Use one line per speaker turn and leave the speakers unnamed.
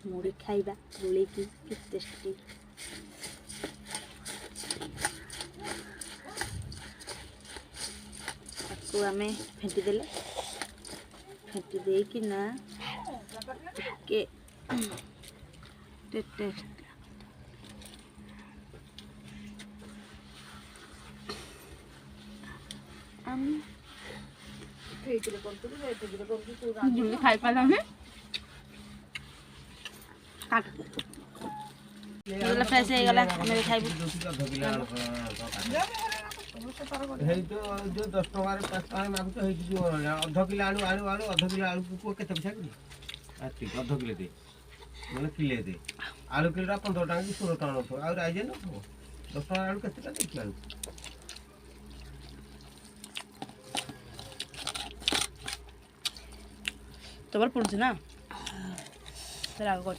मुड़ी खाइबा गोले की टेस्टी ताको आमे फेंटी देले फेंटी दे कि ना के टेस्ट खाई पाला फ्रेश हो गला हमें खाइबू
हेई तो जो 10 टका रे 5 टका मागु तो हेई जो आधा किलो आलू आधा किलो आलू को केते पैसा कि ठीक आधा किलो दे मतलब किलो दे आलू किलो 15 टका कि 16 टका हो और आइ जे न 10 टका आलू केते टका देखि आलू
तबर पुरछ ना तेरा को